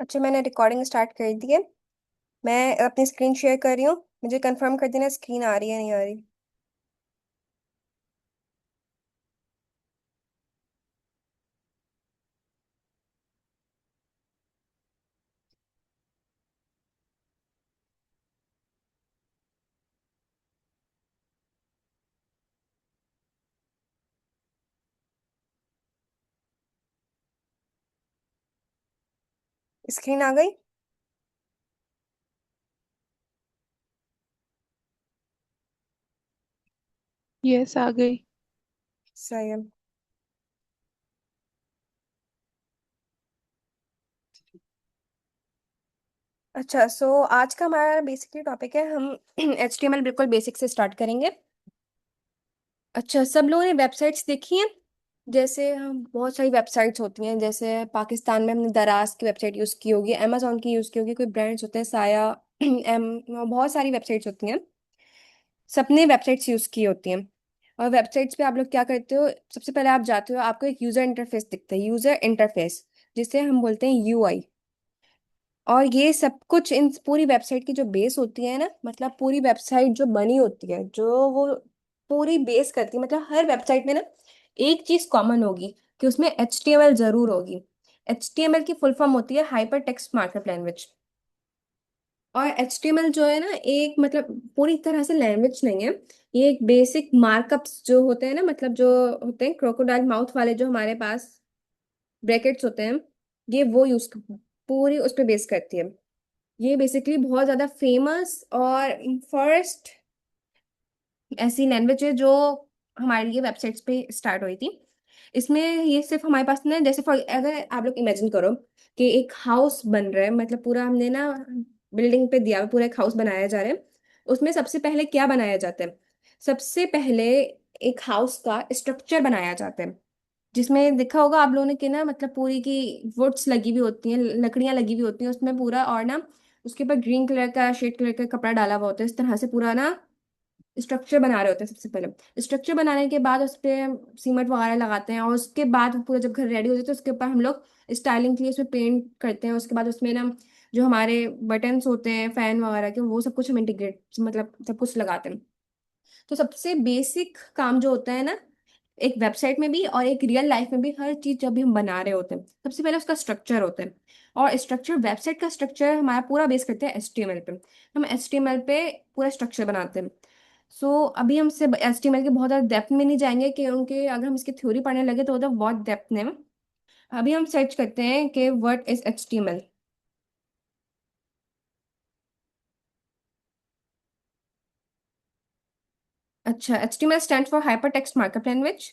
अच्छा, मैंने recording start कर दी है। मैं अपनी स्क्रीन शेयर कर रही हूँ। मुझे कंफर्म कर देना स्क्रीन आ रही है नहीं आ रही। स्क्रीन आ गई। यस, आ गई। सही है। अच्छा, आज का हमारा बेसिकली टॉपिक है। हम HTML बिल्कुल बेसिक से स्टार्ट करेंगे। अच्छा, सब लोगों ने वेबसाइट्स देखी हैं। जैसे हम बहुत सारी वेबसाइट्स होती हैं। जैसे पाकिस्तान में हमने दराज की वेबसाइट यूज़ की होगी, अमेजोन की यूज़ की होगी, कोई ब्रांड्स होते हैं साया बहुत सारी वेबसाइट्स होती हैं। सबने वेबसाइट्स यूज की होती हैं। और वेबसाइट्स पे आप लोग क्या करते हो? सबसे पहले आप जाते हो, आपको एक यूजर इंटरफेस दिखता है, यूजर इंटरफेस, जिसे हम बोलते हैं UI। और ये सब कुछ इन पूरी वेबसाइट की जो बेस होती है ना, मतलब पूरी वेबसाइट जो बनी होती है, जो वो पूरी बेस करती है, मतलब हर वेबसाइट में ना एक चीज कॉमन होगी कि उसमें HTML जरूर होगी। HTML की फुल फॉर्म होती है हाइपर टेक्स्ट मार्कअप लैंग्वेज। और HTML जो है ना, एक मतलब पूरी तरह से लैंग्वेज नहीं है। ये एक बेसिक मार्कअप्स जो होते हैं ना, मतलब जो होते हैं क्रोकोडाइल माउथ वाले जो हमारे पास ब्रैकेट्स होते हैं, ये वो यूज पूरी उस पे बेस करती है। ये बेसिकली बहुत ज्यादा फेमस और फर्स्ट ऐसी लैंग्वेज है जो हमारे लिए वेबसाइट्स पे स्टार्ट हुई थी। इसमें ये सिर्फ हमारे पास ना, जैसे फॉर अगर आप लोग इमेजिन करो कि एक हाउस बन रहा है, मतलब पूरा हमने ना बिल्डिंग पे दिया हुआ पूरा एक हाउस बनाया जा रहा है। उसमें सबसे पहले क्या बनाया जाता है? सबसे पहले एक हाउस का स्ट्रक्चर बनाया जाता है, जिसमें देखा होगा आप लोगों ने कि ना, मतलब पूरी की वुड्स लगी हुई होती हैं, लकड़ियां लगी हुई होती हैं उसमें पूरा, और ना उसके ऊपर ग्रीन कलर का शेड कलर का कपड़ा डाला हुआ होता है। इस तरह से पूरा ना स्ट्रक्चर बना रहे होते हैं। सबसे पहले स्ट्रक्चर बनाने के बाद उस पे सीमेंट वगैरह लगाते हैं, और उसके बाद पूरा जब घर रेडी हो जाता है, उसके ऊपर हम लोग स्टाइलिंग के लिए उसमें पेंट करते हैं। उसके बाद उसमें ना जो हमारे बटन्स होते हैं फैन वगैरह के, वो सब कुछ हम इंटीग्रेट, मतलब सब कुछ लगाते हैं। तो सबसे बेसिक काम जो होता है ना, एक वेबसाइट में भी और एक रियल लाइफ में भी, हर चीज जब भी हम बना रहे होते हैं, सबसे पहले उसका स्ट्रक्चर होता है। और स्ट्रक्चर, वेबसाइट का स्ट्रक्चर हमारा पूरा बेस करते हैं HTML पे। हम HTML पे पूरा स्ट्रक्चर बनाते हैं। अभी हम सिर्फ HTML के बहुत ज़्यादा डेप्थ में नहीं जाएंगे, क्योंकि अगर हम इसकी थ्योरी पढ़ने लगे तो उधर बहुत डेप्थ में। अभी हम सर्च करते हैं कि व्हाट इज HTML। अच्छा, HTML stand for hyper text markup language.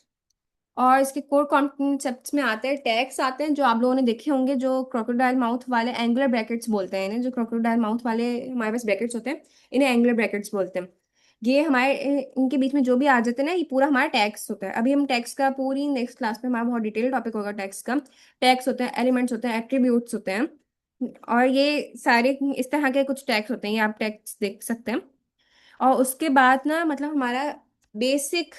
और इसके कोर कॉन्सेप्ट्स में आते हैं, टैग्स आते हैं जो आप लोगों ने देखे होंगे, जो क्रोकोडाइल माउथ वाले एंगुलर ब्रैकेट्स बोलते हैं इन्हें। जो क्रोकोडाइल माउथ वाले हमारे पास ब्रैकेट्स होते हैं, इन्हें एंगुलर ब्रैकेट्स बोलते हैं। ये हमारे इनके बीच में जो भी आ जाते हैं ना, ये पूरा हमारा टैग्स होता है। अभी हम टैग्स का पूरी नेक्स्ट क्लास में, हमारा बहुत डिटेल टॉपिक होगा टैग्स का। टैग्स होते हैं, एलिमेंट्स होते हैं, एट्रीब्यूट्स होते हैं। और ये सारे इस तरह के कुछ टैग्स होते हैं, ये आप टैग्स देख सकते हैं। और उसके बाद ना, मतलब हमारा बेसिक,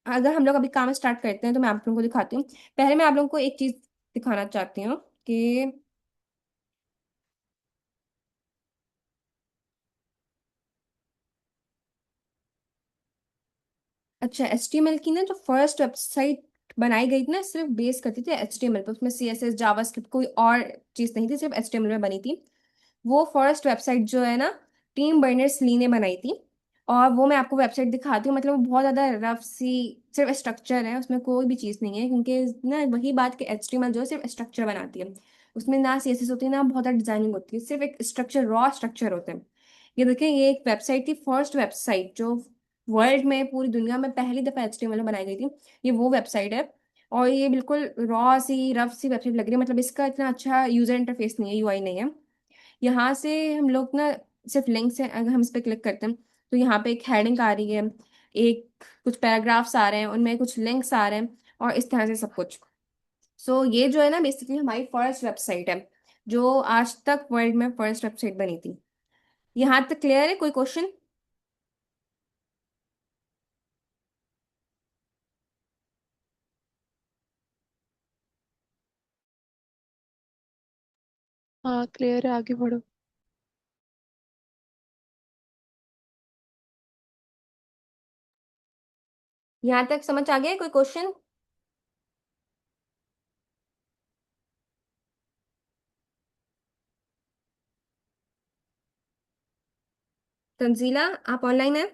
अगर हम लोग अभी काम स्टार्ट करते हैं तो मैं आप लोगों को दिखाती हूँ। पहले मैं आप लोगों को एक चीज दिखाना चाहती हूँ कि अच्छा, HTML की ना जो फर्स्ट वेबसाइट बनाई गई थी ना, सिर्फ बेस करती थी HTML पे। उसमें CSS जावास्क्रिप्ट कोई और चीज नहीं थी, सिर्फ HTML में बनी थी। वो फर्स्ट वेबसाइट जो है ना, टीम बर्नर्स ली ने बनाई थी। और वो मैं आपको वेबसाइट दिखाती हूँ। मतलब वो बहुत ज्यादा रफ सी, सिर्फ स्ट्रक्चर है, उसमें कोई भी चीज़ नहीं है। क्योंकि ना वही बात कि HTML जो है सिर्फ स्ट्रक्चर बनाती है। उसमें ना CSS होती है, ना बहुत ज़्यादा डिजाइनिंग होती है, सिर्फ एक स्ट्रक्चर, रॉ स्ट्रक्चर होते हैं। ये देखें, ये एक वेबसाइट थी, फर्स्ट वेबसाइट जो वर्ल्ड में, पूरी दुनिया में पहली दफा HTML में बनाई गई थी। ये वो वेबसाइट है। और ये बिल्कुल रॉ सी, रफ सी वेबसाइट लग रही है। मतलब इसका इतना अच्छा यूजर इंटरफेस नहीं है, UI नहीं है। यहाँ से हम लोग ना सिर्फ लिंक से, अगर हम इस पे क्लिक करते हैं तो यहाँ पे एक हेडिंग आ रही है, एक कुछ पैराग्राफ्स आ रहे हैं, उनमें कुछ लिंक्स आ रहे हैं, और इस तरह से सब कुछ। ये जो है ना, बेसिकली हमारी फर्स्ट वेबसाइट है, जो आज तक वर्ल्ड में फर्स्ट वेबसाइट बनी थी। यहाँ तक क्लियर है? कोई क्वेश्चन? हाँ, क्लियर है, आगे बढ़ो। यहाँ तक समझ आ गया? कोई क्वेश्चन? तंजीला, आप ऑनलाइन हैं?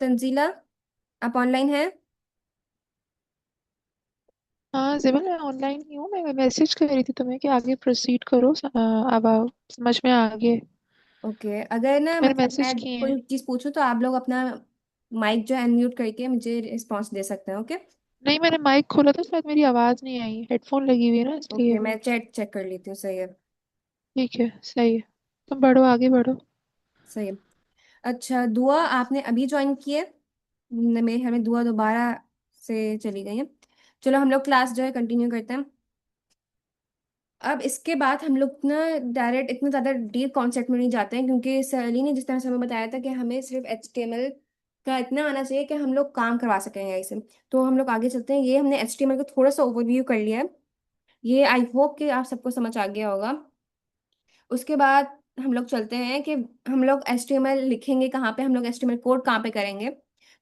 तंजीला, आप ऑनलाइन हैं? हाँ जिमल, मैं ऑनलाइन ही हूँ। मैं मैसेज कर रही थी तुम्हें कि आगे प्रोसीड करो। अब समझ में आ गए। ओके, अगर ना मैंने मतलब मैसेज मैं किए हैं। कोई चीज़ पूछूं तो आप लोग अपना माइक जो है अनम्यूट करके मुझे रिस्पॉन्स दे सकते हैं। ओके। नहीं, मैंने माइक खोला था, शायद मेरी आवाज़ नहीं आई। हेडफोन लगी हुई है ना, ओके, इसलिए। मैं चैट चेक कर लेती हूँ। सही है। ठीक है, सही है। तुम बढ़ो, आगे बढ़ो। सही है। अच्छा, दुआ आपने अभी ज्वाइन की है? मेरे घर में दुआ दोबारा से चली गई है। चलो हम लोग क्लास जो है कंटिन्यू करते हैं। अब इसके बाद हम लोग ना डायरेक्ट इतना ज़्यादा डीप कॉन्सेप्ट में नहीं जाते हैं, क्योंकि सैली ने जिस तरह से हमें बताया था कि हमें सिर्फ HTML का इतना आना चाहिए कि हम लोग काम करवा सकें ऐसे। तो हम लोग आगे चलते हैं। ये हमने HTML को थोड़ा सा ओवरव्यू कर लिया है। ये आई होप कि आप सबको समझ आ गया होगा। उसके बाद हम लोग चलते हैं कि हम लोग HTML लिखेंगे कहाँ पे, हम लोग HTML कोड कहाँ पे करेंगे।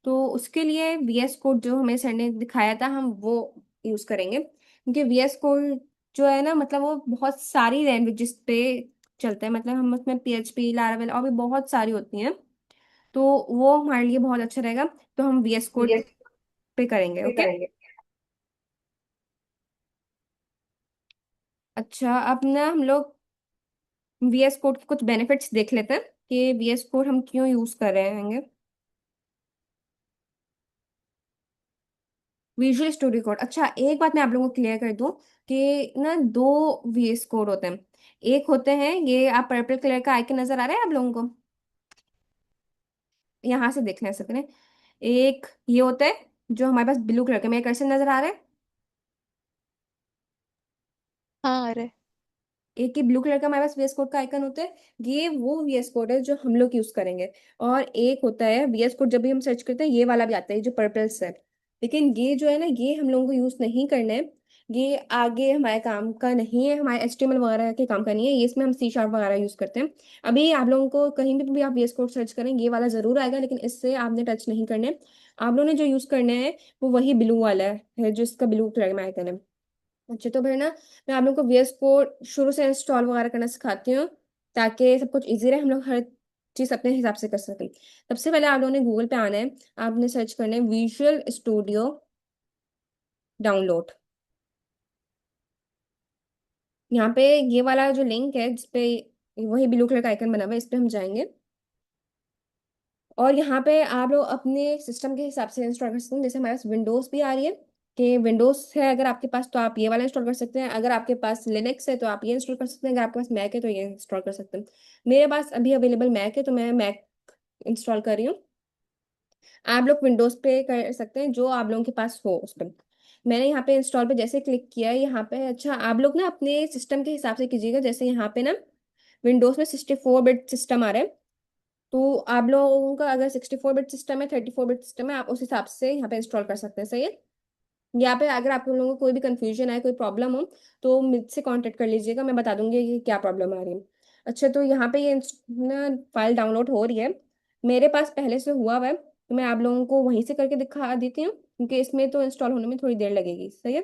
तो उसके लिए VS कोड जो हमें सर ने दिखाया था हम वो यूज़ करेंगे, क्योंकि VS कोड जो है ना मतलब वो बहुत सारी लैंग्वेजेस पे चलता है। मतलब हम उसमें PHP, लारावेल और भी बहुत सारी होती हैं। तो वो हमारे लिए बहुत अच्छा रहेगा। तो हम VS कोड यस, पे करेंगे। पे ओके। करेंगे। अच्छा, अब ना हम लोग VS कोड के कुछ बेनिफिट्स देख लेते हैं कि VS कोड हम क्यों यूज़ कर रहे हैं। विजुअल स्टूडियो कोड, अच्छा एक बात मैं आप लोगों को क्लियर कर दूं कि ना दो VS कोड होते हैं। एक होते हैं ये, आप पर्पल कलर का आइकन नजर आ रहा है आप लोगों को? यहाँ से देख लें सकते हैं। एक ये होता है जो हमारे पास ब्लू कलर का, मेरे कर्सर नजर आ रहा है। हाँ, अरे। एक ही ब्लू कलर का हमारे पास VS कोड का आइकन होता है। ये वो VS कोड है जो हम लोग यूज करेंगे। और एक होता है VS कोड, जब भी हम सर्च करते हैं ये वाला भी आता है जो पर्पल से है। लेकिन ये जो है ना ये हम लोगों को यूज नहीं करना है। ये आगे हमारे काम का नहीं है, हमारे HTML वगैरह के काम का नहीं है। ये इसमें हम C# वगैरह यूज करते हैं। अभी आप लोगों को कहीं भी आप VS कोड सर्च करें ये वाला जरूर आएगा, लेकिन इससे आपने टच नहीं करने। आप लोगों ने जो यूज करना है वो वही ब्लू वाला है जो इसका ब्लू कलर में आइकन है। अच्छा, तो फिर ना मैं आप लोग को VS कोड शुरू से इंस्टॉल वगैरह करना सिखाती हूँ, ताकि सब कुछ इजी रहे, हम लोग हर चीज़ अपने हिसाब से कर सकें। सबसे पहले आप लोगों ने गूगल पे आना है। आपने सर्च करना है विजुअल स्टूडियो डाउनलोड। यहाँ पे ये वाला जो लिंक है जिसपे वही ब्लू कलर का आइकन बना हुआ है, इस पे हम जाएंगे। और यहाँ पे आप लोग अपने सिस्टम के हिसाब से इंस्टॉल कर सकते हैं। जैसे हमारे पास विंडोज भी आ रही है कि विंडोज है अगर आपके पास तो आप ये वाला इंस्टॉल कर सकते हैं। अगर आपके पास लिनक्स है तो आप ये इंस्टॉल कर सकते हैं। अगर आपके पास मैक है तो ये इंस्टॉल कर सकते हैं। मेरे पास अभी अवेलेबल मैक है तो मैं मैक इंस्टॉल कर रही हूँ। आप लोग विंडोज पे कर सकते हैं जो आप लोगों के पास हो उस पर। मैंने यहाँ पे इंस्टॉल पे जैसे क्लिक किया यहाँ पे, अच्छा आप लोग ना अपने सिस्टम के हिसाब से कीजिएगा। जैसे यहाँ पे ना विंडोज में 64 बिट सिस्टम आ रहा है। तो आप लोगों का अगर 64 बिट सिस्टम है, 34 बिट सिस्टम है, आप उस हिसाब से यहाँ पे इंस्टॉल कर सकते हैं। सही है। यहाँ पे अगर आप लोगों को कोई भी कंफ्यूजन आए, कोई प्रॉब्लम हो तो मुझसे कांटेक्ट कर लीजिएगा, मैं बता दूंगी कि क्या प्रॉब्लम आ रही है। अच्छा, तो यहाँ पे ये ना फाइल डाउनलोड हो रही है। मेरे पास पहले से हुआ हुआ है तो मैं आप लोगों को वहीं से करके दिखा देती हूँ, क्योंकि इसमें तो इंस्टॉल होने में थोड़ी देर लगेगी। सही है।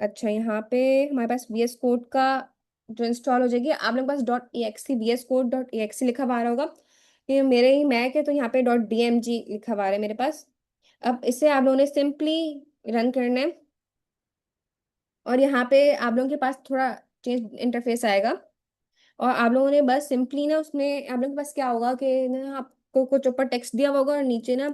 अच्छा, यहाँ पे हमारे पास VS कोड का जो इंस्टॉल हो जाएगी, आप लोग के पास .exe VS Code.exe लिखा हुआ आ रहा होगा। ये मेरे ही मैक है तो यहाँ पे .dmg लिखा हुआ आ रहा है मेरे पास। अब इसे आप लोगों ने सिंपली रन करना है। और यहाँ पे आप लोगों के पास थोड़ा चेंज इंटरफेस आएगा। और आप लोगों ने बस सिंपली ना उसमें आप लोगों के पास क्या होगा कि ना आपको कुछ ऊपर टेक्स्ट दिया हुआ होगा और नीचे ना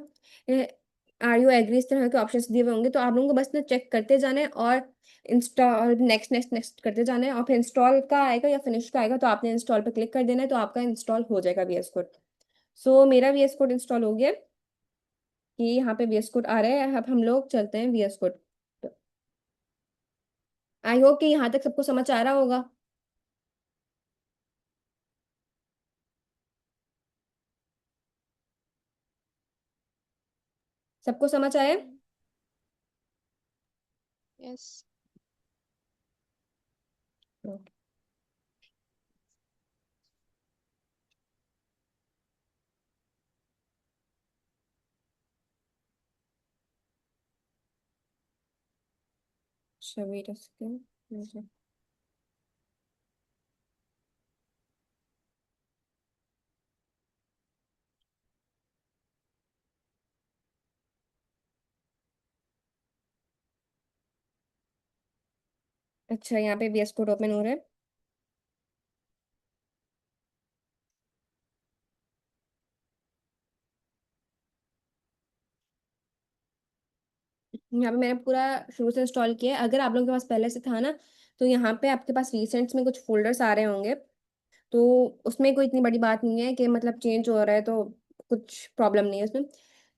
आर यू एग्री, इस तरह के ऑप्शंस दिए हुए होंगे, तो आप लोगों को बस ना चेक करते जाना है और इंस्टॉल, नेक्स्ट नेक्स्ट नेक्स्ट करते जाना है, और फिर इंस्टॉल का आएगा या फिनिश का आएगा तो आपने इंस्टॉल पे क्लिक कर देना है, तो आपका इंस्टॉल हो जाएगा वीएस कोड। सो मेरा वीएस कोड इंस्टॉल हो गया कि यहाँ पे वीएस कोड आ रहा है। अब हम लोग चलते हैं वीएस कोड। आई होप कि यहाँ तक सबको समझ आ रहा होगा। सबको समझ आया? यस। अच्छा वेट अ सेकेंड। अच्छा यहाँ पे वीएस कोड ओपन हो रहा है। यहाँ पे मैंने पूरा शुरू से इंस्टॉल किया है। अगर आप लोगों के पास पहले से था ना, तो यहाँ पे आपके पास रिसेंट्स में कुछ फोल्डर्स आ रहे होंगे। तो उसमें कोई इतनी बड़ी बात नहीं है कि मतलब चेंज हो रहा है तो कुछ प्रॉब्लम नहीं है उसमें।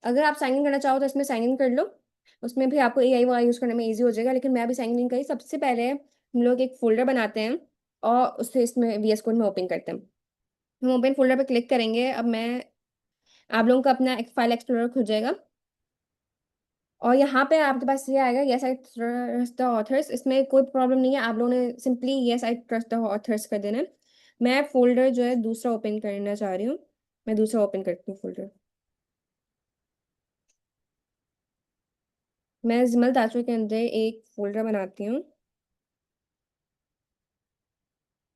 अगर आप साइन इन करना चाहो तो इसमें साइन इन कर लो। उसमें भी आपको एआई वाई यूज़ करने में इजी हो जाएगा, लेकिन मैं अभी साइन इन करी। सबसे पहले हम लोग एक फोल्डर बनाते हैं और उससे इसमें वीएस कोड में ओपन करते हैं। हम ओपन फोल्डर पर क्लिक करेंगे। अब मैं, आप लोगों का अपना एक फाइल एक्सप्लोरर खुल जाएगा और यहाँ पे आपके पास ये आएगा yes I trust the author's. इसमें कोई प्रॉब्लम नहीं है, आप लोगों ने simply yes I trust the author's कर देना है। मैं फोल्डर जो है दूसरा ओपन करना चाह रही हूँ। मैं दूसरा ओपन करती हूँ फोल्डर। मैं जिमल ताजू के अंदर एक फोल्डर बनाती हूँ।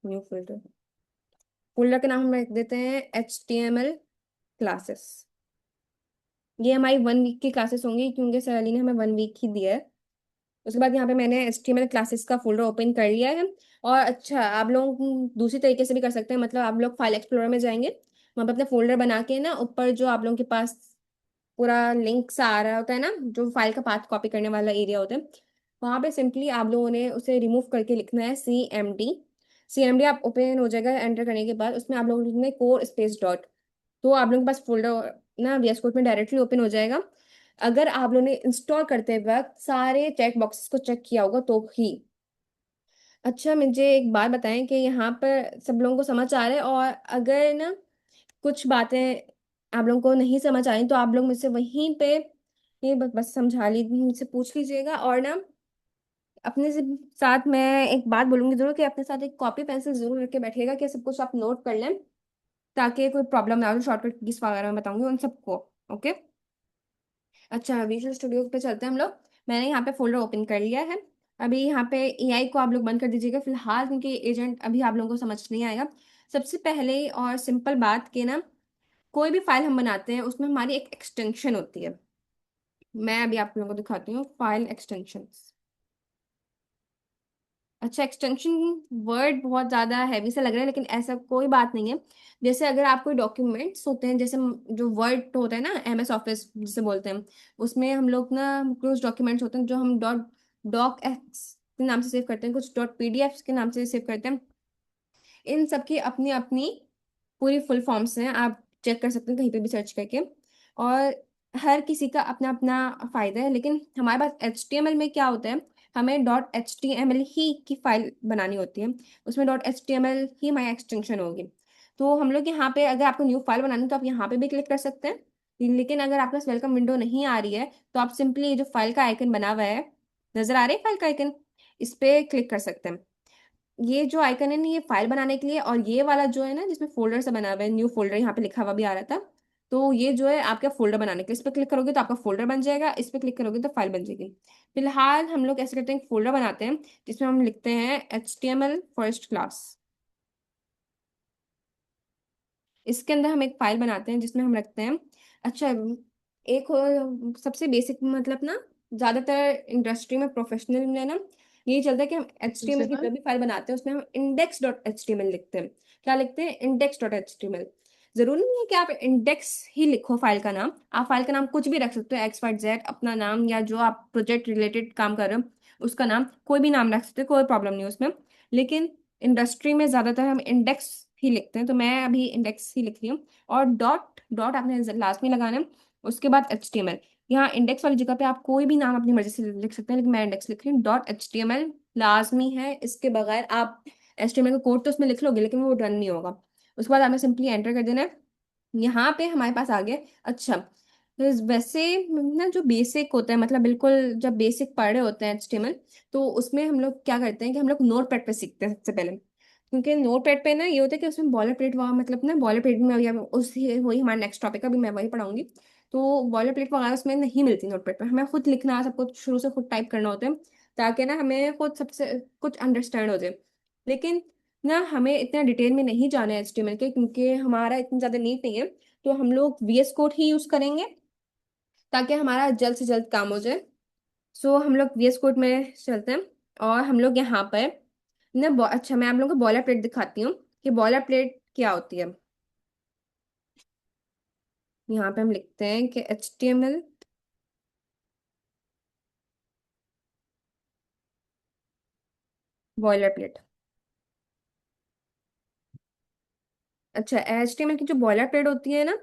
New folder. फोल्डर का नाम हम रख देते हैं HTML क्लासेस। ये हमारी 1 वीक की क्लासेस होंगी क्योंकि सैली ने हमें 1 वीक ही दिया है। उसके बाद यहाँ पे मैंने HTML क्लासेस का फोल्डर ओपन कर लिया है। और अच्छा, आप लोग दूसरी तरीके से भी कर सकते हैं। मतलब आप लोग फाइल एक्सप्लोरर में जाएंगे, वहाँ पे अपने फोल्डर बना के ना ऊपर जो आप लोगों के पास पूरा लिंक सा आ रहा होता है ना, जो फाइल का पाथ कॉपी करने वाला एरिया होता है, वहाँ पे सिंपली आप लोगों ने उसे रिमूव करके लिखना है CMD आप ओपन हो जाएगा एंटर करने के बाद। उसमें आप लोगों ने लिखना है कोर स्पेस डॉट। तो आप लोगों के पास फोल्डर ना VS कोड में डायरेक्टली ओपन हो जाएगा। अगर आप लोगों ने इंस्टॉल करते वक्त सारे चेक बॉक्सेस को चेक किया होगा तो ही। अच्छा मुझे एक बात बताएं कि यहाँ पर सब लोगों को समझ आ रहा है? और अगर ना कुछ बातें आप लोगों को नहीं समझ आई तो आप लोग मुझसे वहीं पे ये बस बस समझा लीजिए, मुझसे पूछ लीजिएगा। और ना अपने साथ मैं एक बात बोलूंगी जरूर कि अपने साथ एक कॉपी पेंसिल जरूर रख के बैठिएगा कि सब कुछ आप नोट कर लें, ताकि कोई प्रॉब्लम ना हो। शॉर्टकट कीज वगैरह मैं बताऊंगी उन सबको। ओके। अच्छा विजुअल स्टूडियो पे चलते हैं हम लोग। मैंने यहाँ पे फोल्डर ओपन कर लिया है। अभी यहाँ पे एआई को आप लोग बंद कर दीजिएगा फिलहाल, क्योंकि एजेंट अभी आप लोगों को समझ नहीं आएगा। सबसे पहले और सिंपल बात के ना, कोई भी फाइल हम बनाते हैं उसमें हमारी एक एक्सटेंशन होती है। मैं अभी आप लोगों को दिखाती हूँ फाइल एक्सटेंशंस। अच्छा एक्सटेंशन वर्ड बहुत ज्यादा हैवी सा लग रहा है, लेकिन ऐसा कोई बात नहीं है। जैसे अगर आप कोई डॉक्यूमेंट्स होते हैं, जैसे जो वर्ड होता है ना MS ऑफिस जिसे बोलते हैं, उसमें हम लोग ना कुछ डॉक्यूमेंट्स होते हैं जो हम डॉक एक्स के नाम से सेव करते हैं, कुछ .PDF के नाम से सेव करते हैं। इन सब की अपनी अपनी पूरी फुल फॉर्म्स हैं, आप चेक कर सकते हैं कहीं पे भी सर्च करके। और हर किसी का अपना अपना फायदा है, लेकिन हमारे पास HTML में क्या होता है, हमें .HTML ही की फाइल बनानी होती है। उसमें .HTML ही हमारी एक्सटेंशन होगी। तो हम लोग यहाँ पे अगर आपको न्यू फाइल बनानी है तो आप यहाँ पे भी क्लिक कर सकते हैं। लेकिन अगर आपके पास वेलकम विंडो नहीं आ रही है तो आप सिंपली जो फाइल का आइकन बना हुआ है, नजर आ रहा है फाइल का आइकन, इस पे क्लिक कर सकते हैं। ये जो आइकन है ना, ये फाइल बनाने के लिए, और ये वाला जो है ना जिसमें फोल्डर से बना हुआ है, न्यू फोल्डर यहाँ पे लिखा हुआ भी आ रहा था, तो ये जो है आपका फोल्डर बनाने के लिए। इस पर क्लिक करोगे तो आपका फोल्डर बन जाएगा, इस पर क्लिक करोगे तो फाइल बन जाएगी। फिलहाल हम लोग ऐसे करते हैं, फोल्डर बनाते हैं जिसमें हम लिखते हैं HTML फर्स्ट क्लास। इसके अंदर हम एक फाइल बनाते हैं जिसमें हम रखते हैं। अच्छा एक सबसे बेसिक मतलब ना, ज्यादातर इंडस्ट्री में प्रोफेशनल में ना ये चलता है कि हम HTML की प्रिंसिपल। जो भी फाइल बनाते हैं उसमें हम index.html लिखते हैं। क्या लिखते हैं? index.html। जरूरी नहीं है कि आप इंडेक्स ही लिखो फाइल का नाम, आप फाइल का नाम कुछ भी रख सकते हो, एक्स वाई जेड अपना नाम, या जो आप प्रोजेक्ट रिलेटेड काम कर रहे हो उसका नाम, कोई भी नाम रख सकते हो, कोई प्रॉब्लम नहीं है उसमें। लेकिन इंडस्ट्री में ज्यादातर हम इंडेक्स ही लिखते हैं, तो मैं अभी इंडेक्स ही लिख रही हूँ। और डॉट डॉट आपने लास्ट में लगाना है। उसके बाद एच टी एम एल, यहाँ इंडेक्स वाली जगह पे आप कोई भी नाम अपनी मर्जी से लिख सकते हैं, लेकिन मैं इंडेक्स लिख रही हूँ। Dot H T M L लाजमी है, इसके बगैर आप एच टी एम एल का कोड तो उसमें लिख लोगे लेकिन वो रन नहीं होगा। उसके बाद हमें सिंपली एंटर कर देना है। यहाँ पे हमारे पास आ गया। अच्छा, तो वैसे ना जो बेसिक होता है, मतलब बिल्कुल जब बेसिक पढ़े होते हैं एचटीएमएल, तो उसमें हम लोग क्या करते हैं कि हम लोग नोट पैड पे सीखते हैं सबसे पहले। क्योंकि नोट पैड पे ना ये होता है कि उसमें बॉलर प्लेट वहाँ, मतलब ना बॉलर प्लेट में उसी वही हमारा नेक्स्ट टॉपिक है, अभी मैं वही पढ़ाऊंगी। तो बॉलर प्लेट वगैरह उसमें नहीं मिलती नोट पैड पे, हमें खुद लिखना सब कुछ शुरू से खुद टाइप करना होता है, ताकि ना हमें खुद सबसे कुछ अंडरस्टैंड हो जाए। लेकिन ना हमें इतना डिटेल में नहीं जाना है एचटीएमएल के, क्योंकि हमारा इतना ज़्यादा नीड नहीं है। तो हम लोग वीएस कोड ही यूज़ करेंगे, ताकि हमारा जल्द से जल्द काम हो जाए। सो हम लोग वीएस कोड में चलते हैं। और हम लोग यहाँ पर ना अच्छा, मैं आप लोगों को बॉलर प्लेट दिखाती हूँ कि बॉलर प्लेट क्या होती है। यहाँ पे हम लिखते हैं कि HTML बॉलर प्लेट। अच्छा, HTML की जो बॉलर प्लेट होती है ना,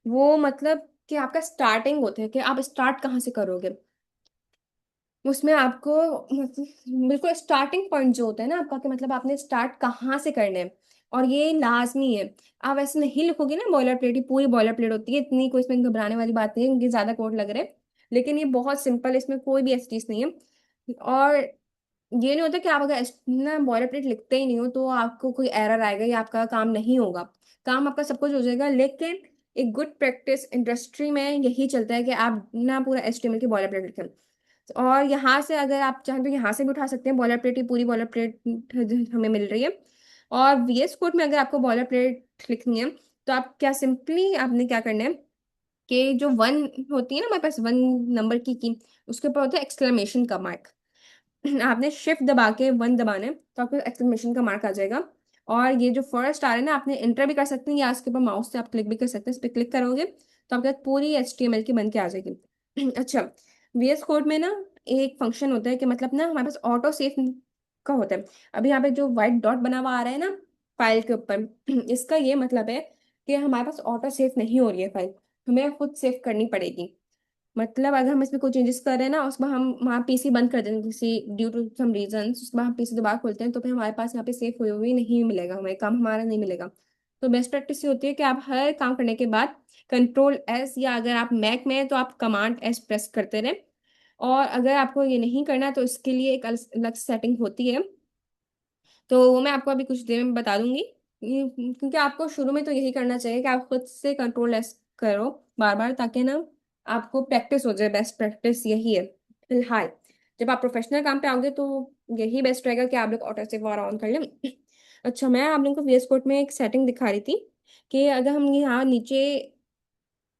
वो मतलब कि आपका स्टार्टिंग होता है कि आप स्टार्ट कहाँ से करोगे। उसमें आपको मतलब बिल्कुल स्टार्टिंग पॉइंट जो होता है ना आपका, कि मतलब आपने स्टार्ट कहाँ से करना है। और ये लाजमी है। आप ऐसे नहीं लिखोगे ना बॉयलर प्लेट ही पूरी बॉयलर प्लेट होती है, इतनी कोई इसमें घबराने वाली बात नहीं है, क्योंकि ज्यादा कोड लग रहे हैं। लेकिन ये बहुत सिंपल है, इसमें कोई भी ऐसी चीज नहीं है। और ये नहीं होता कि आप अगर ना बॉयलर प्लेट लिखते ही नहीं हो तो आपको कोई एरर आएगा या आपका काम नहीं होगा। काम आपका सब कुछ हो जाएगा, लेकिन एक गुड प्रैक्टिस इंडस्ट्री में यही चलता है कि आप ना पूरा HTML की बॉयलर प्लेट लिखें। और यहाँ से अगर आप चाहें तो यहाँ से भी उठा सकते हैं, बॉलर प्लेट ही पूरी बॉलर प्लेट हमें मिल रही है। और वीएस कोड में अगर आपको बॉलर प्लेट लिखनी है, तो आप क्या सिंपली आपने क्या करना है कि जो वन होती है ना हमारे पास, वन नंबर की उसके ऊपर होता है एक्सक्लेमेशन का मार्क। आपने शिफ्ट दबा के वन दबाना है, तो आपको एक्सक्लेमेशन का मार्क आ जाएगा। और ये जो फर्स्ट आ रहा है ना, आपने इंटर भी कर सकते हैं या इसके ऊपर माउस से आप क्लिक भी कर सकते हैं, इस पर क्लिक करोगे तो आपके पास पूरी HTML की बन के आ जाएगी। अच्छा, VS कोड में ना एक फंक्शन होता है कि मतलब ना हमारे पास ऑटो सेव का होता है। अभी यहाँ पे जो व्हाइट डॉट बना हुआ आ रहा है ना फाइल के ऊपर, इसका ये मतलब है कि हमारे पास ऑटो सेव नहीं हो रही है फाइल, हमें खुद सेव करनी पड़ेगी। मतलब अगर हम इसमें कोई चेंजेस कर रहे हैं ना, उसमें हम वहाँ पीसी बंद कर देंगे किसी ड्यू टू सम रीजन, उसके बाद हम पीसी दोबारा खोलते हैं तो फिर हमारे पास यहाँ पे सेव हुए हुए नहीं मिलेगा, हमें काम हमारा नहीं मिलेगा। तो बेस्ट प्रैक्टिस ये होती है कि आप हर काम करने के बाद Ctrl+S, या अगर आप मैक में हैं तो आप Command+S प्रेस करते रहें। और अगर आपको ये नहीं करना तो इसके लिए एक अलग सेटिंग होती है, तो वो मैं आपको अभी कुछ देर में बता दूंगी। क्योंकि आपको शुरू में तो यही करना चाहिए कि आप खुद से Ctrl+S करो बार बार, ताकि ना आपको प्रैक्टिस हो जाए, बेस्ट प्रैक्टिस यही है फिलहाल। जब आप प्रोफेशनल काम पे आओगे तो यही बेस्ट रहेगा कि आप लोग ऑटो सेव वगैरह ऑन कर लें। अच्छा, मैं आप लोगों को VS कोड में एक सेटिंग दिखा रही थी कि अगर हम यहाँ नीचे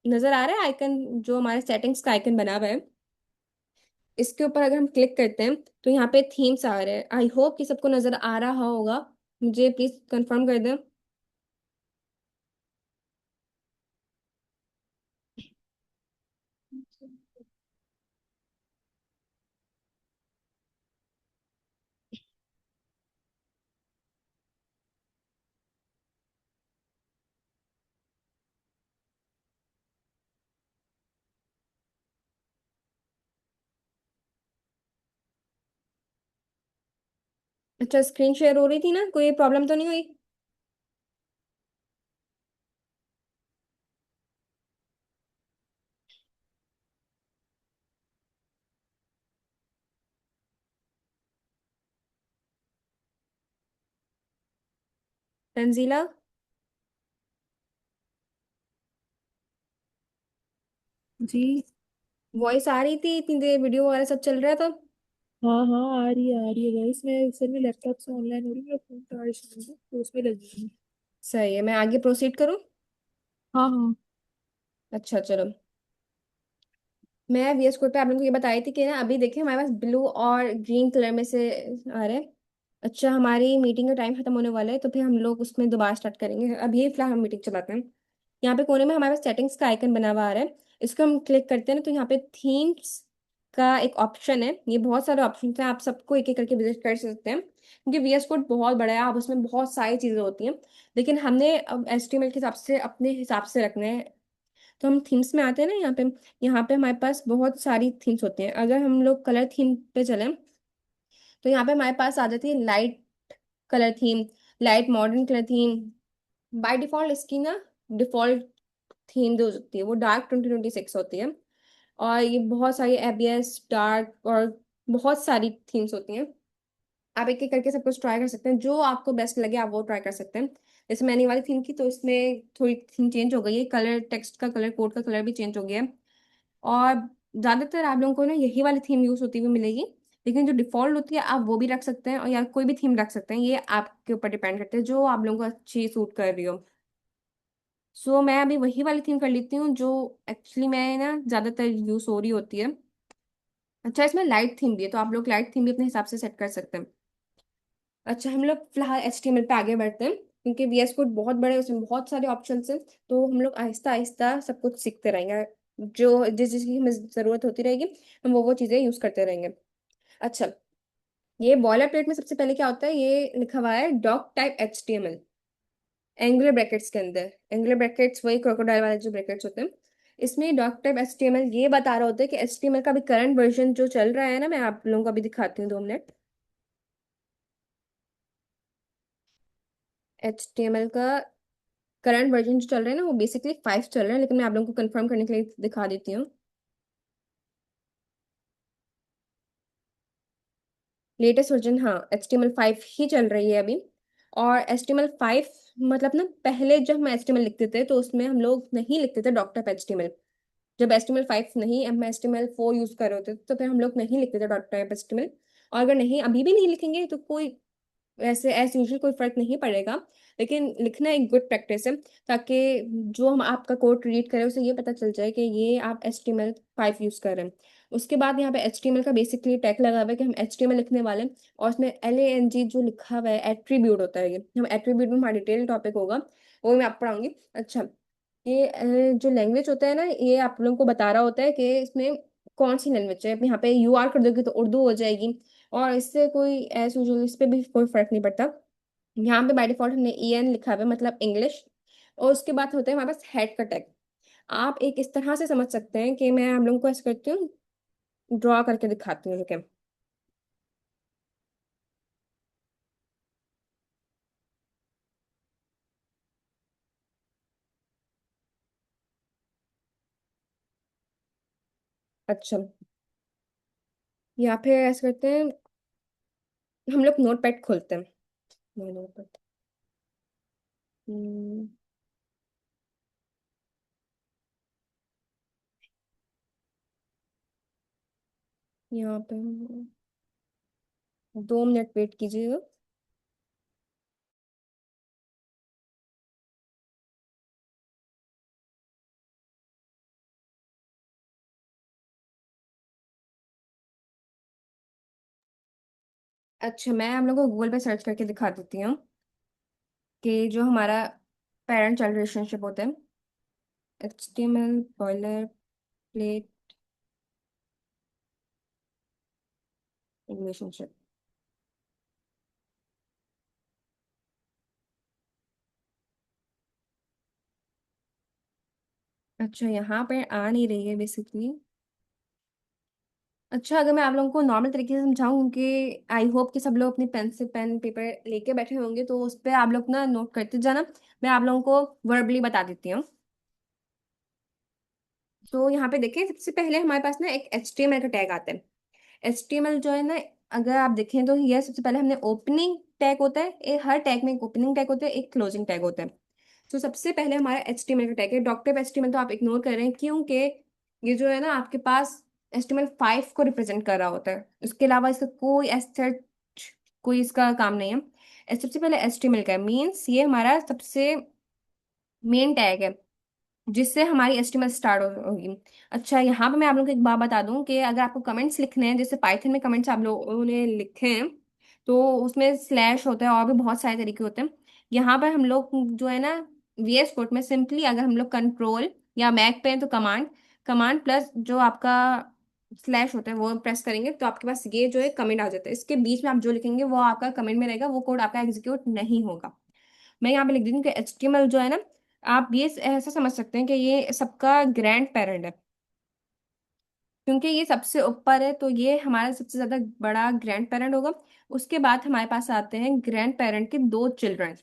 नजर आ रहा है आइकन, जो हमारे सेटिंग्स का आइकन बना हुआ है, इसके ऊपर अगर हम क्लिक करते हैं तो यहाँ पे थीम्स आ रहे हैं। आई होप कि सबको नजर आ रहा होगा, मुझे प्लीज कंफर्म कर दें। अच्छा, स्क्रीन शेयर हो रही थी ना, कोई प्रॉब्लम तो नहीं हुई? तंजीला जी। वॉइस आ रही थी इतनी देर, वीडियो वगैरह सब चल रहा था। हाँ हाँ, आ रही है गाइस। मैं असल में लैपटॉप से ऑनलाइन हो रही हूँ, मेरा फोन चार्ज नहीं है तो उसमें लगी हूँ। सही है, मैं आगे प्रोसीड करूँ? हाँ हाँ। अच्छा चलो, मैं VS कोड पे आप लोगों को ये बताई थी कि ना अभी देखिए हमारे पास ब्लू और ग्रीन कलर में से आ रहे हैं। अच्छा, हमारी मीटिंग का टाइम खत्म होने वाला है, तो फिर हम लोग उसमें दोबारा स्टार्ट करेंगे, अब ये फिलहाल हम मीटिंग चलाते हैं। यहाँ पे कोने में हमारे पास सेटिंग्स का आइकन बना हुआ आ रहा है। इसको हम क्लिक करते हैं ना, तो यहाँ पे थीम्स का एक ऑप्शन है। ये बहुत सारे ऑप्शन हैं, आप सबको एक एक करके विजिट कर सकते हैं, क्योंकि VS कोड बहुत बड़ा है, आप उसमें बहुत सारी चीजें होती हैं। लेकिन हमने अब HTML के हिसाब से अपने हिसाब से रखना है। तो हम थीम्स में आते हैं ना, यहाँ पे हमारे पास बहुत सारी थीम्स होती हैं। अगर हम लोग कलर थीम पे चलें, तो यहाँ पे हमारे पास आ जाती है light colour theme, light modern colour theme. By default इसकी ना डिफॉल्ट थीम जो होती है वो डार्क 2026 होती है। और ये बहुत सारी एबीएस डार्क और बहुत सारी थीम्स होती हैं। आप एक एक करके सब कुछ ट्राई कर सकते हैं, जो आपको बेस्ट लगे आप वो ट्राई कर सकते हैं। जैसे मैंने ये वाली थीम की, तो इसमें थोड़ी थीम चेंज हो गई है, कलर टेक्स्ट का कलर, कोड का कलर भी चेंज हो गया है। और ज्यादातर आप लोगों को ना यही वाली थीम यूज होती हुई मिलेगी। लेकिन जो डिफॉल्ट होती है आप वो भी रख सकते हैं, और या कोई भी थीम रख सकते हैं, ये आपके ऊपर डिपेंड करते हैं जो आप लोगों को अच्छी सूट कर रही हो। सो मैं अभी वही वाली थीम कर लेती हूँ जो एक्चुअली मैं ना ज्यादातर यूज हो रही होती है। अच्छा, इसमें लाइट थीम भी है, तो आप लोग लाइट थीम भी अपने हिसाब से सेट कर सकते हैं। अच्छा, हम लोग फिलहाल HTML पे आगे बढ़ते हैं, क्योंकि VS कोड बहुत बड़े है, उसमें बहुत सारे ऑप्शन हैं। तो हम लोग आहिस्ता आहिस्ता सब कुछ सीखते रहेंगे, जो जिस जिसकी हमें जरूरत होती रहेगी हम वो चीजें यूज करते रहेंगे। अच्छा, ये बॉयलर प्लेट में सबसे पहले क्या होता है, ये लिखा हुआ है doctype HTML angular brackets के अंदर। एंगुलर ब्रैकेट्स वही क्रोकोडाइल वाले जो ब्रैकेट्स होते हैं। इसमें डॉक टाइप HTML ये बता रहा होता है कि HTML का भी करंट वर्जन जो चल रहा है ना, मैं आप लोगों को अभी दिखाती हूँ, 2 मिनट। HTML का करंट वर्जन जो चल रहा है ना, वो बेसिकली 5 चल रहा है, लेकिन मैं आप लोगों को कंफर्म करने के लिए दिखा देती हूँ। लेटेस्ट वर्जन, हाँ, HTML 5 ही चल रही है अभी। और HTML 5 मतलब ना, पहले जब हम HTML लिखते थे तो उसमें हम लोग नहीं लिखते थे डॉट टाइप HTML। जब HTML 5 नहीं, हम HTML 4 यूज कर रहे होते थे, तो फिर हम लोग नहीं लिखते थे डॉट टाइप HTML। और अगर नहीं अभी भी नहीं लिखेंगे तो कोई वैसे एज यूजल कोई फर्क नहीं पड़ेगा। लेकिन लिखना एक गुड प्रैक्टिस है, ताकि जो हम आपका कोड रीड करें उसे ये पता चल जाए कि ये आप HTML 5 यूज कर रहे हैं। उसके बाद यहाँ पे HTML का बेसिकली टैग लगा हुआ है कि हम HTML लिखने वाले हैं। और उसमें LANG जो लिखा हुआ है एट्रीब्यूट होता है, ये हम एट्रीब्यूट में हमारा डिटेल टॉपिक होगा, वो मैं आप पढ़ाऊंगी। अच्छा, ये जो लैंग्वेज होता है ना, ये आप लोगों को बता रहा होता है कि इसमें कौन सी लैंग्वेज है। अब यहाँ पे UR कर दोगे तो उर्दू हो जाएगी, और इससे कोई ऐसे यूजुअल इस पे भी कोई फर्क नहीं पड़ता। यहाँ पे बाय डिफॉल्ट हमने EN लिखा हुआ है, मतलब इंग्लिश। और उसके बाद होता है हमारे पास हेड का टैग। आप एक इस तरह से समझ सकते हैं कि मैं आप लोगों को ऐसे करती हूँ, ड्रॉ करके दिखाती हूँ, रुके। अच्छा, यहाँ पे ऐसे करते हैं, हम लोग नोटपैड खोलते हैं। नोटपैड, यहाँ पे 2 मिनट वेट कीजिएगा। अच्छा, मैं आप लोगों को गूगल पे सर्च करके दिखा देती हूँ कि जो हमारा पेरेंट चाइल्ड रिलेशनशिप होता है, HTML बॉयलर प्लेट रिलेशनशिप। अच्छा, यहाँ पे आ नहीं रही है बेसिकली। अच्छा, अगर मैं आप लोगों को नॉर्मल तरीके से समझाऊं कि आई होप कि सब लोग अपनी पेन से पेन पेपर लेके बैठे होंगे, तो उस पर आप लोग ना नोट करते जाना। मैं आप लोगों को वर्बली बता देती हूँ। तो यहाँ पे देखिए, सबसे पहले हमारे पास ना एक HTML का टैग आता है। HTML जो है ना, अगर आप देखें तो यह सबसे पहले हमने ओपनिंग टैग होता है, हर टैग में एक ओपनिंग टैग होता है, एक क्लोजिंग टैग होता है। तो सबसे पहले हमारा HTML का टैग है। डॉक्टर HTML तो आप इग्नोर कर रहे हैं, क्योंकि ये जो है ना आपके पास HTML 5 को रिप्रेजेंट कर रहा होता है। उसके अलावा इसका कोई ऐसा कोई इसका काम नहीं है। सबसे पहले HTML का मीन्स ये हमारा सबसे मेन टैग है, जिससे हमारी HTML स्टार्ट होगी। अच्छा, यहाँ पे मैं आप लोगों को एक बात बता दूं कि अगर आपको कमेंट्स लिखने हैं, जैसे पाइथन में कमेंट्स आप लोगों ने लिखे हैं, तो उसमें स्लैश होता है और भी बहुत सारे तरीके होते हैं। यहाँ पर हम लोग जो है ना, VS कोड में सिंपली अगर हम लोग कंट्रोल या मैक पे हैं तो कमांड, कमांड प्लस जो आपका स्लैश होता है वो प्रेस करेंगे तो आपके पास ये जो है कमेंट आ जाता है। इसके बीच में आप जो लिखेंगे वो आपका कमेंट में रहेगा, वो कोड आपका एग्जीक्यूट नहीं होगा। मैं यहाँ पे लिख देती हूँ कि HTML जो है ना, आप ये ऐसा समझ सकते हैं कि ये सबका ग्रैंड पेरेंट है, क्योंकि ये सबसे ऊपर है तो ये हमारा सबसे ज्यादा बड़ा ग्रैंड पेरेंट होगा। उसके बाद हमारे पास आते हैं ग्रैंड पेरेंट के दो चिल्ड्रन।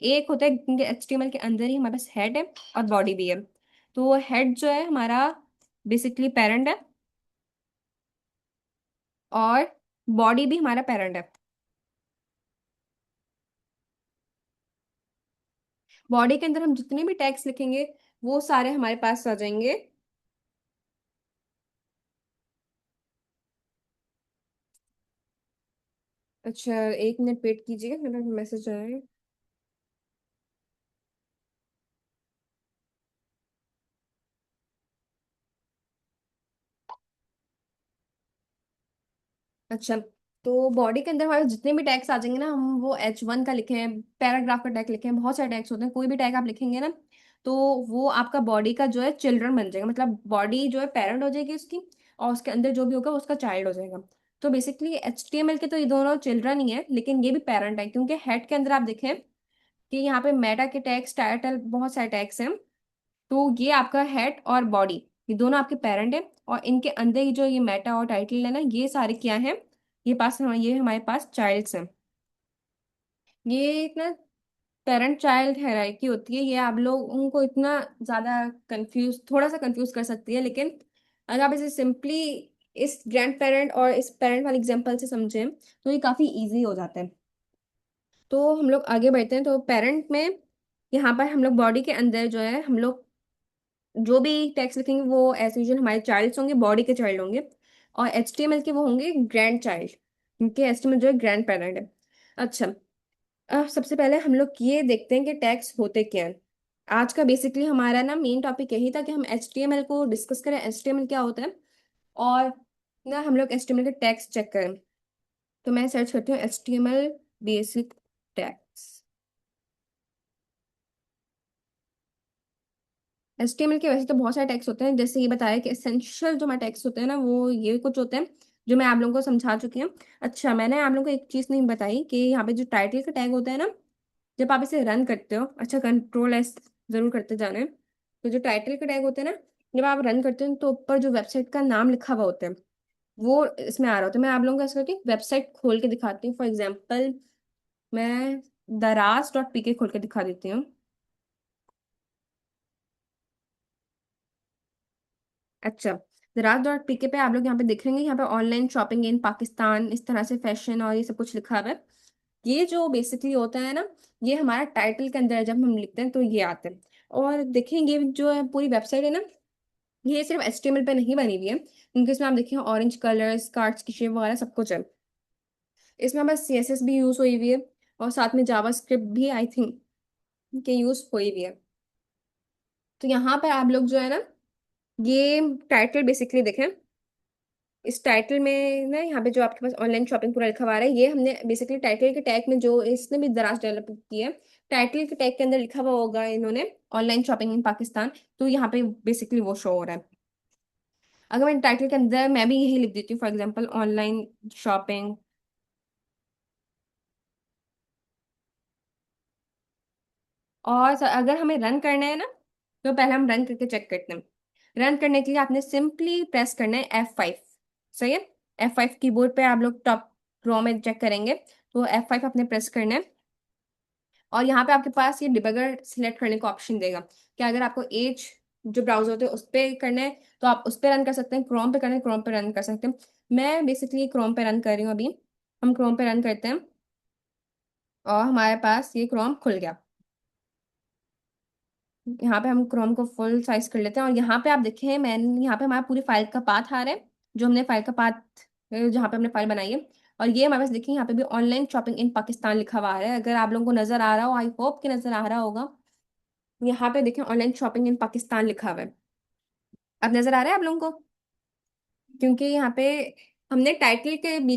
एक होता है, क्योंकि HTML के अंदर ही हमारे पास हेड है और बॉडी भी है, तो हेड जो है हमारा बेसिकली पेरेंट है, और बॉडी भी हमारा पेरेंट है। बॉडी के अंदर हम जितने भी टैग्स लिखेंगे वो सारे हमारे पास आ जाएंगे। अच्छा, 1 मिनट वेट कीजिएगा, मेरा मैसेज आया है। अच्छा, तो बॉडी के अंदर हमारे जितने भी टैग्स आ जाएंगे ना, हम वो H1 का लिखे हैं, पैराग्राफ का टैग लिखे हैं, बहुत सारे टैग्स होते हैं, कोई भी टैग आप लिखेंगे ना तो वो आपका बॉडी का जो है चिल्ड्रन बन जाएगा, मतलब बॉडी जो है पेरेंट हो जाएगी उसकी, और उसके अंदर जो भी होगा उसका चाइल्ड हो जाएगा। तो बेसिकली HTML के तो ये दोनों चिल्ड्रन ही है, लेकिन ये भी पेरेंट है, क्योंकि हेड के अंदर आप देखें कि यहाँ पे मेटा के टैग्स, टाइटल, बहुत सारे टैग्स हैं। तो ये आपका हेड और बॉडी, ये दोनों आपके पेरेंट है, और इनके अंदर ही जो ये मेटा और टाइटल है ना, ये सारे क्या हैं, ये हमारे पास चाइल्ड्स हैं। ये इतना पेरेंट चाइल्ड हायरार्की होती है, ये आप लोग उनको इतना ज्यादा कंफ्यूज, थोड़ा सा कंफ्यूज कर सकती है, लेकिन अगर आप इसे सिंपली इस ग्रैंड पेरेंट और इस पेरेंट वाले एग्जांपल से समझें तो ये काफी इजी हो जाता है। तो हम लोग आगे बढ़ते हैं। तो पेरेंट में यहाँ पर हम लोग बॉडी के अंदर जो है हम लोग जो भी टेक्स्ट लिखेंगे वो एज यूजुअल हमारे चाइल्ड्स होंगे, बॉडी के चाइल्ड होंगे, और HTML के वो होंगे ग्रैंड चाइल्ड, क्योंकि HTML जो है ग्रैंड पेरेंट है। अच्छा, अब सबसे पहले हम लोग ये देखते हैं कि टैग्स होते क्या हैं। आज का बेसिकली हमारा ना मेन टॉपिक यही था कि हम HTML को डिस्कस करें, HTML क्या होता है, और ना हम लोग HTML के टैग्स चेक करें। तो मैं सर्च करती हूँ HTML बेसिक टैग्स। HTML के वैसे तो बहुत सारे टैग्स होते हैं, जैसे ये बताया कि एसेंशियल जो हमारे टैग्स होते हैं ना वो ये कुछ होते हैं जो मैं आप लोगों को समझा चुकी हूँ। अच्छा, मैंने आप लोगों को एक चीज़ नहीं बताई कि यहाँ पे जो टाइटल का टैग होता है ना, जब आप इसे रन करते हो, अच्छा कंट्रोल S जरूर करते जाना है। तो जो टाइटल के टैग होते हैं ना, जब आप रन करते हो तो ऊपर जो वेबसाइट का नाम लिखा हुआ होता है वो इसमें आ रहा होता है। मैं आप लोगों को ऐसा करती हूँ, वेबसाइट खोल के दिखाती हूँ। फॉर एग्जाम्पल मैं दराज.pk खोल के दिखा देती हूँ। अच्छा, दराज.pk पे आप लोग यहाँ पे देख रहे हैं, यहाँ पे ऑनलाइन शॉपिंग इन पाकिस्तान, इस तरह से फैशन और ये सब कुछ लिखा हुआ है। ये जो बेसिकली होता है ना, ये हमारा टाइटल के अंदर जब हम लिखते हैं तो ये आते हैं। और देखेंगे ये जो है पूरी वेबसाइट है ना, ये सिर्फ HTML पे नहीं बनी हुई है, क्योंकि इसमें आप देखिए ऑरेंज कलर्स, कार्ड्स की शेप वगैरह सब कुछ है। इसमें बस CSS भी यूज हुई हुई है, और साथ में जावास्क्रिप्ट भी आई थिंक के यूज हुई हुई है। तो यहाँ पर आप लोग जो है ना, ये टाइटल बेसिकली देखें। इस टाइटल में ना यहाँ पे जो आपके पास ऑनलाइन शॉपिंग पूरा लिखा हुआ है, ये हमने बेसिकली टाइटल के टैग में जो इसने भी दराज डेवलप की है, टाइटल के टैग के अंदर लिखा हुआ होगा इन्होंने ऑनलाइन शॉपिंग इन पाकिस्तान, तो यहाँ पे बेसिकली वो शो हो रहा है। अगर मैं टाइटल के अंदर मैं भी यही लिख देती हूँ, फॉर एग्जाम्पल ऑनलाइन शॉपिंग, और अगर हमें रन करना है ना, तो पहले हम रन करके चेक करते हैं। रन करने के लिए आपने सिंपली प्रेस करना है F5। सही है, F5 कीबोर्ड पे आप लोग टॉप रो में चेक करेंगे, तो F5 आपने प्रेस करना है। और यहाँ पे आपके पास ये डिबगर सिलेक्ट करने का ऑप्शन देगा कि अगर आपको एज जो ब्राउजर होते हैं उस पर करना है तो आप उस पर रन कर सकते हैं, क्रोम पे करना है क्रोम पे रन कर सकते हैं। मैं बेसिकली क्रोम पे रन कर रही हूँ अभी। हम क्रोम पे रन करते हैं और हमारे पास ये क्रोम खुल गया। यहाँ पे हम क्रोम को फुल साइज कर लेते हैं, और यहाँ पे आप देखें, मैंने यहाँ पे हमारा पूरी फाइल का पाथ आ रहा है, जो हमने फाइल का पाथ, जहाँ पे हमने फाइल बनाई है। और ये हमारे पास देखिए यहाँ पे भी ऑनलाइन शॉपिंग इन पाकिस्तान लिखा हुआ आ रहा है, अगर आप लोगों को नजर आ रहा हो, आई होप कि नजर आ रहा होगा। यहाँ पे देखें ऑनलाइन शॉपिंग इन पाकिस्तान लिखा हुआ है। अब नजर आ रहा है आप लोगों को, क्योंकि यहाँ पे हमने टाइटल के